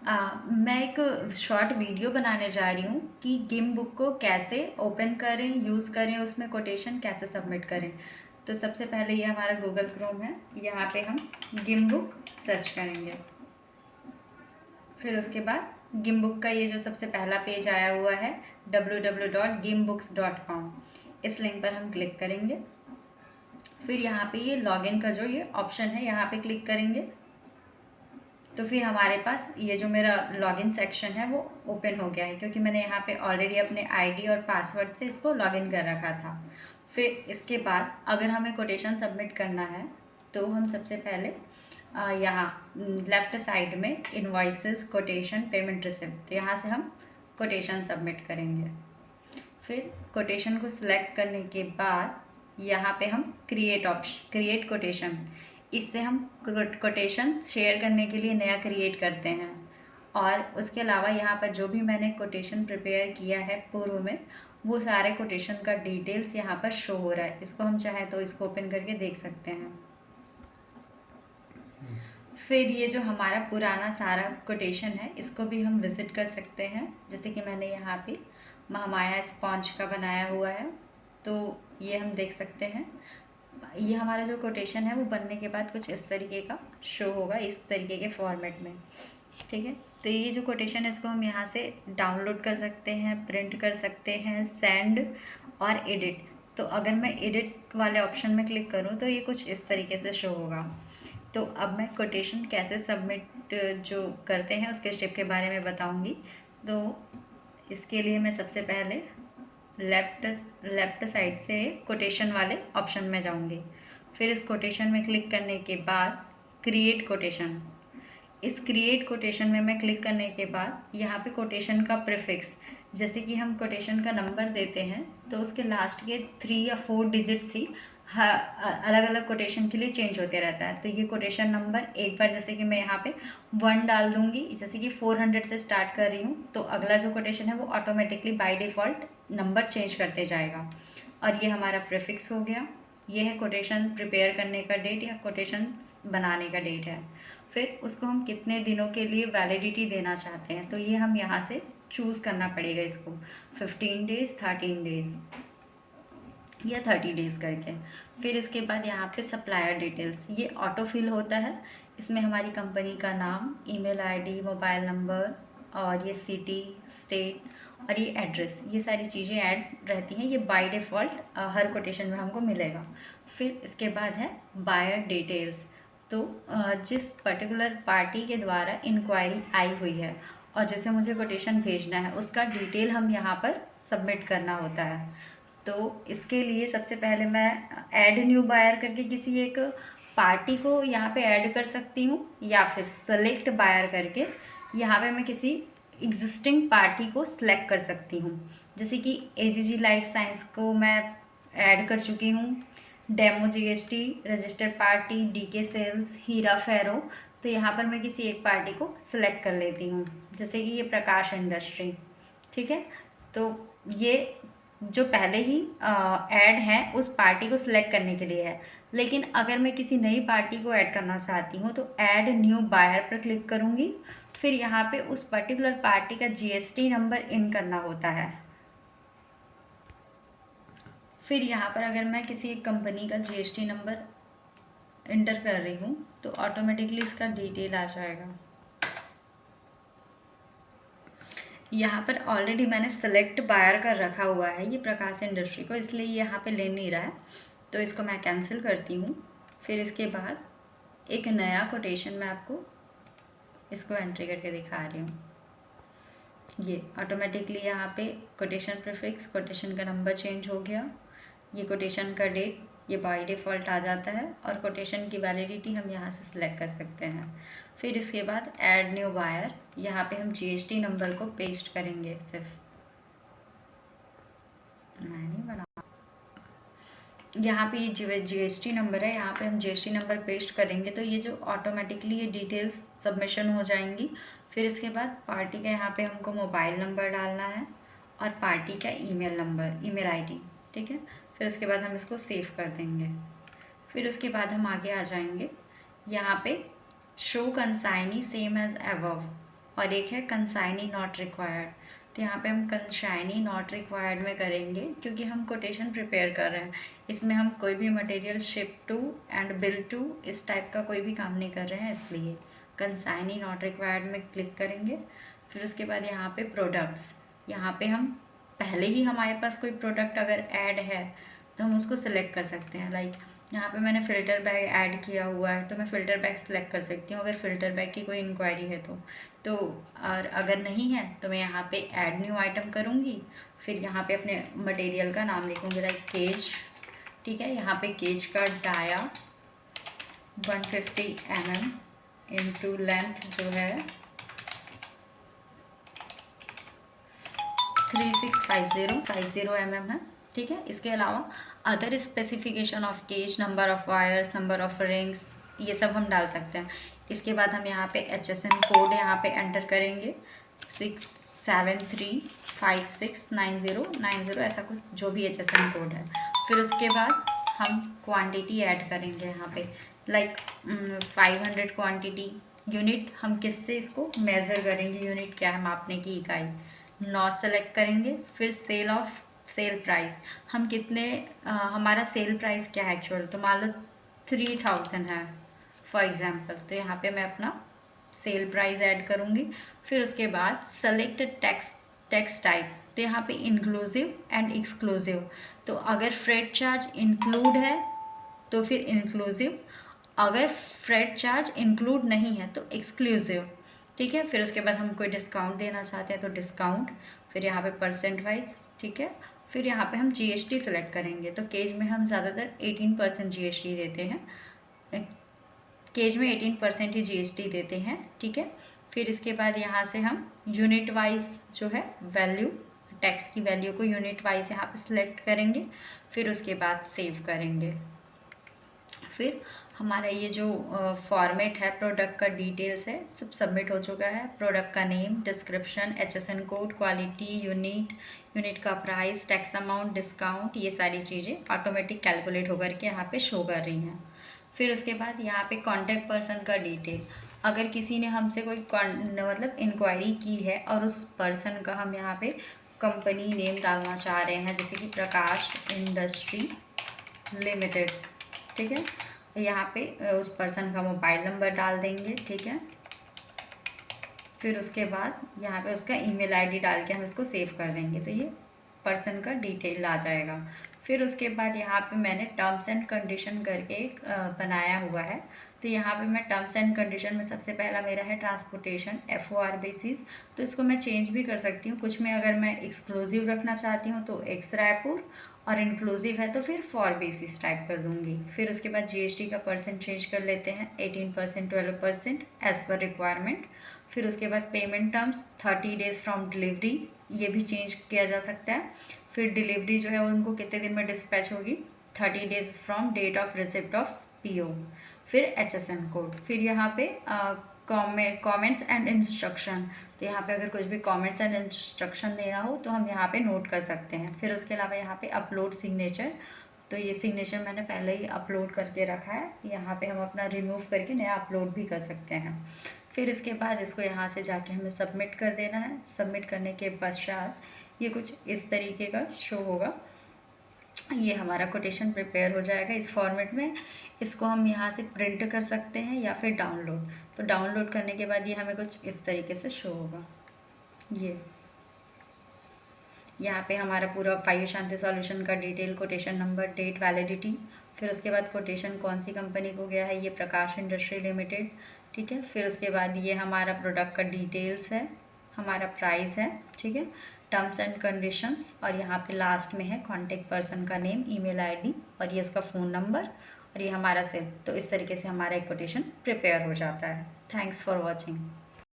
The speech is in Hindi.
मैं एक शॉर्ट वीडियो बनाने जा रही हूँ कि गिम बुक को कैसे ओपन करें, यूज़ करें, उसमें कोटेशन कैसे सबमिट करें। तो सबसे पहले ये हमारा गूगल क्रोम है, यहाँ पे हम गिम बुक सर्च करेंगे। फिर उसके बाद गिम बुक का ये जो सबसे पहला पेज आया हुआ है www.gimbooks.com, इस लिंक पर हम क्लिक करेंगे। फिर यहाँ पे ये लॉगिन का जो ये ऑप्शन है, यहाँ पे क्लिक करेंगे तो फिर हमारे पास ये जो मेरा लॉगिन सेक्शन है वो ओपन हो गया है, क्योंकि मैंने यहाँ पे ऑलरेडी अपने आईडी और पासवर्ड से इसको लॉगिन कर रखा था। फिर इसके बाद अगर हमें कोटेशन सबमिट करना है तो हम सबसे पहले यहाँ लेफ़्ट साइड में इनवॉइसेस, कोटेशन, पेमेंट रिसिप्ट, तो यहाँ से हम कोटेशन सबमिट करेंगे। फिर कोटेशन को सिलेक्ट करने के बाद यहाँ पे हम क्रिएट कोटेशन, इससे हम कोटेशन शेयर करने के लिए नया क्रिएट करते हैं। और उसके अलावा यहाँ पर जो भी मैंने कोटेशन प्रिपेयर किया है पूर्व में, वो सारे कोटेशन का डिटेल्स यहाँ पर शो हो रहा है। इसको हम चाहें तो इसको ओपन करके देख सकते हैं। फिर ये जो हमारा पुराना सारा कोटेशन है, इसको भी हम विज़िट कर सकते हैं। जैसे कि मैंने यहाँ पे महामाया स्पॉन्ज का बनाया हुआ है, तो ये हम देख सकते हैं। ये हमारा जो कोटेशन है वो बनने के बाद कुछ इस तरीके का शो होगा, इस तरीके के फॉर्मेट में। ठीक है, तो ये जो कोटेशन है इसको हम यहाँ से डाउनलोड कर सकते हैं, प्रिंट कर सकते हैं, सेंड और एडिट। तो अगर मैं एडिट वाले ऑप्शन में क्लिक करूँ तो ये कुछ इस तरीके से शो होगा। तो अब मैं कोटेशन कैसे सबमिट जो करते हैं उसके स्टेप के बारे में बताऊंगी। तो इसके लिए मैं सबसे पहले लेफ़्ट साइड से कोटेशन वाले ऑप्शन में जाऊंगी। फिर इस कोटेशन में क्लिक करने के बाद क्रिएट कोटेशन, इस क्रिएट कोटेशन में मैं क्लिक करने के बाद यहाँ पे कोटेशन का प्रीफिक्स, जैसे कि हम कोटेशन का नंबर देते हैं तो उसके लास्ट के 3 या 4 डिजिट्स ही अलग अलग कोटेशन के लिए चेंज होते रहता है। तो ये कोटेशन नंबर एक बार, जैसे कि मैं यहाँ पे 1 डाल दूँगी, जैसे कि 400 से स्टार्ट कर रही हूँ, तो अगला जो कोटेशन है वो automatically by default number change करते जाएगा। और ये हमारा प्रीफिक्स हो गया। ये है कोटेशन प्रिपेयर करने का डेट या कोटेशन बनाने का डेट है। फिर उसको हम कितने दिनों के लिए वैलिडिटी देना चाहते हैं, तो ये हम यहाँ से चूज़ करना पड़ेगा इसको, 15 डेज़, 13 डेज़ या 30 डेज़ करके। फिर इसके बाद यहाँ पे सप्लायर डिटेल्स, ये ऑटो फिल होता है। इसमें हमारी कंपनी का नाम, ईमेल आईडी, मोबाइल नंबर और ये सिटी, स्टेट और ये एड्रेस, ये सारी चीज़ें ऐड रहती हैं। ये बाय डिफ़ॉल्ट हर कोटेशन में हमको मिलेगा। फिर इसके बाद है बायर डिटेल्स, तो जिस पर्टिकुलर पार्टी के द्वारा इंक्वायरी आई हुई है और जैसे मुझे कोटेशन भेजना है उसका डिटेल हम यहाँ पर सबमिट करना होता है। तो इसके लिए सबसे पहले मैं ऐड न्यू बायर करके किसी एक पार्टी को यहाँ पे ऐड कर सकती हूँ, या फिर सेलेक्ट बायर करके यहाँ पे मैं किसी एग्जिस्टिंग पार्टी को सिलेक्ट कर सकती हूँ। जैसे कि एजीजी लाइफ साइंस को मैं ऐड कर चुकी हूँ, demo GST, registered party, DK sales, Heera Ferro. तो यहाँ पर मैं किसी एक पार्टी को सिलेक्ट कर लेती हूँ, जैसे कि ये प्रकाश इंडस्ट्री। ठीक है, तो ये जो पहले ही ऐड है उस पार्टी को सिलेक्ट करने के लिए है। लेकिन अगर मैं किसी नई पार्टी को ऐड करना चाहती हूँ तो ऐड न्यू बायर पर क्लिक करूँगी। फिर यहाँ पे उस पर्टिकुलर पार्टी का जीएसटी नंबर इन करना होता है। फिर यहाँ पर अगर मैं किसी एक कंपनी का जीएसटी नंबर इंटर कर रही हूँ तो ऑटोमेटिकली इसका डिटेल आ जाएगा। यहाँ पर ऑलरेडी मैंने सेलेक्ट बायर कर रखा हुआ है ये प्रकाश इंडस्ट्री को, इसलिए यहाँ पे ले नहीं रहा है, तो इसको मैं कैंसिल करती हूँ। फिर इसके बाद एक नया कोटेशन मैं आपको इसको एंट्री करके दिखा रही हूँ। ये ऑटोमेटिकली यहाँ पे कोटेशन प्रीफिक्स, कोटेशन का नंबर चेंज हो गया, ये कोटेशन का डेट ये बाय डिफ़ॉल्ट आ जाता है, और कोटेशन की वैलिडिटी हम यहाँ से सिलेक्ट कर सकते हैं। फिर इसके बाद ऐड न्यू बायर, यहाँ पे हम जीएसटी नंबर को पेस्ट करेंगे। सिर्फ मैं नहीं बना, यहाँ पे ये जीएसटी नंबर है, यहाँ पे हम जीएसटी नंबर पेस्ट करेंगे तो ये जो ऑटोमेटिकली ये डिटेल्स सबमिशन हो जाएंगी। फिर इसके बाद पार्टी का यहाँ पे हमको मोबाइल नंबर डालना है और पार्टी का ईमेल नंबर, ईमेल आईडी। ठीक है, फिर उसके बाद हम इसको सेव कर देंगे। फिर उसके बाद हम आगे आ जाएंगे, यहाँ पे show consignee same as above, और एक है कंसाइनी नॉट रिक्वायर्ड। तो यहाँ पे हम कंसाइनी नॉट रिक्वायर्ड में करेंगे क्योंकि हम कोटेशन प्रिपेयर कर रहे हैं। इसमें हम कोई भी material ship to and bill to इस टाइप का कोई भी काम नहीं कर रहे हैं, इसलिए कंसाइनी नॉट रिक्वायर्ड में क्लिक करेंगे। फिर उसके बाद यहाँ पे प्रोडक्ट्स, यहाँ पे हम पहले ही हमारे पास कोई प्रोडक्ट अगर ऐड है तो हम उसको सिलेक्ट कर सकते हैं। लाइक यहाँ पे मैंने फ़िल्टर बैग ऐड किया हुआ है तो मैं फ़िल्टर बैग सिलेक्ट कर सकती हूँ अगर फ़िल्टर बैग की कोई इंक्वायरी है तो और अगर नहीं है तो मैं यहाँ पे ऐड न्यू आइटम करूँगी। फिर यहाँ पे अपने मटेरियल का नाम लिखूँगी, लाइक केज। ठीक है, यहाँ पे केज का डाया 150 mm इंटू लेंथ जो है 3650 mm है। ठीक है, इसके अलावा other specification of cage, number of wires, number of rings, ये सब हम डाल सकते हैं। इसके बाद हम यहाँ पे HSN कोड यहाँ पे एंटर करेंगे 673569090, ऐसा कुछ जो भी HSN कोड है। फिर उसके बाद हम क्वांटिटी ऐड करेंगे यहाँ पे, लाइक 500 क्वांटिटी। यूनिट हम किससे इसको मेज़र करेंगे, यूनिट क्या है मापने की इकाई, 9 सेलेक्ट करेंगे। फिर सेल प्राइस हम कितने हमारा सेल प्राइस क्या है एक्चुअल, तो मान लो 3000 है फॉर एग्जांपल, तो यहाँ पे मैं अपना सेल प्राइस ऐड करूँगी। फिर उसके बाद सेलेक्ट टैक्स टाइप, तो यहाँ पे इंक्लूसिव एंड एक्सक्लूसिव, तो अगर फ्रेट चार्ज इंक्लूड है तो फिर इंक्लूसिव, अगर फ्रेट चार्ज इंक्लूड नहीं है तो एक्सक्लूसिव। ठीक है, फिर उसके बाद हम कोई डिस्काउंट देना चाहते हैं तो डिस्काउंट, फिर यहाँ पे परसेंट वाइज। ठीक है, फिर यहाँ पे हम GST सेलेक्ट करेंगे, तो केज में हम ज़्यादातर 18% GST देते हैं, केज में 18% ही GST देते हैं। ठीक है, फिर इसके बाद यहाँ से हम यूनिट वाइज जो है वैल्यू, टैक्स की वैल्यू को यूनिट वाइज यहाँ पे सिलेक्ट करेंगे। फिर उसके बाद सेव करेंगे। फिर हमारा ये जो फॉर्मेट है प्रोडक्ट का डिटेल्स है सब सबमिट हो चुका है। प्रोडक्ट का name, description, HSN code, quality, unit का प्राइस, टैक्स अमाउंट, डिस्काउंट, ये सारी चीज़ें ऑटोमेटिक कैलकुलेट होकर के यहाँ पे शो कर रही हैं। फिर उसके बाद यहाँ पे कॉन्टैक्ट पर्सन का डिटेल, अगर किसी ने हमसे कोई मतलब इंक्वायरी की है और उस पर्सन का हम यहाँ पे कंपनी नेम डालना चाह रहे हैं, जैसे कि प्रकाश इंडस्ट्री लिमिटेड। ठीक है, यहाँ पे उस पर्सन का मोबाइल नंबर डाल देंगे। ठीक है, फिर उसके बाद यहाँ पे उसका ईमेल आईडी डाल के हम इसको सेव कर देंगे, तो ये पर्सन का डिटेल आ जाएगा। फिर उसके बाद यहाँ पे मैंने टर्म्स एंड कंडीशन करके एक बनाया हुआ है, तो यहाँ पे मैं टर्म्स एंड कंडीशन में सबसे पहला मेरा है ट्रांसपोर्टेशन FOR बेसिस, तो इसको मैं चेंज भी कर सकती हूँ। कुछ में अगर मैं एक्सक्लूसिव रखना चाहती हूँ तो एक्स रायपुर, और इंक्लूसिव है तो फिर फॉर बेसिस टाइप कर दूँगी। फिर उसके बाद GST का परसेंट चेंज कर लेते हैं 18%, 12% एज़ पर रिक्वायरमेंट। फिर उसके बाद payment terms 30 days from delivery, ये भी चेंज किया जा सकता है। फिर डिलीवरी जो है उनको कितने दिन में डिस्पैच होगी, 30 days from date of receipt of PO। फिर HSN कोड, फिर यहाँ पे कमेंट्स एंड इंस्ट्रक्शन, तो यहाँ पे अगर कुछ भी कमेंट्स एंड इंस्ट्रक्शन देना हो तो हम यहाँ पे नोट कर सकते हैं। फिर उसके अलावा यहाँ पे अपलोड सिग्नेचर, तो ये सिग्नेचर मैंने पहले ही अपलोड करके रखा है, यहाँ पे हम अपना रिमूव करके नया अपलोड भी कर सकते हैं। फिर इसके बाद इसको यहाँ से जाके हमें सबमिट कर देना है। सबमिट करने के पश्चात ये कुछ इस तरीके का शो होगा, ये हमारा कोटेशन प्रिपेयर हो जाएगा इस फॉर्मेट में। इसको हम यहाँ से प्रिंट कर सकते हैं या फिर डाउनलोड, तो डाउनलोड करने के बाद ये हमें कुछ इस तरीके से शो होगा। ये यहाँ पे हमारा पूरा वायु शांति सॉल्यूशन का detail, quotation number, date, validity, फिर उसके बाद कोटेशन कौन सी कंपनी को गया है, ये प्रकाश इंडस्ट्री लिमिटेड। ठीक है, फिर उसके बाद ये हमारा प्रोडक्ट का डिटेल्स है, हमारा प्राइस है। ठीक है, टर्म्स एंड कंडीशंस, और यहाँ पे लास्ट में है कॉन्टेक्ट पर्सन का नेम, ईमेल आईडी, और ये उसका फ़ोन नंबर, और ये हमारा सेल। तो इस तरीके से हमारा एक कोटेशन प्रिपेयर हो जाता है। Thanks for watching.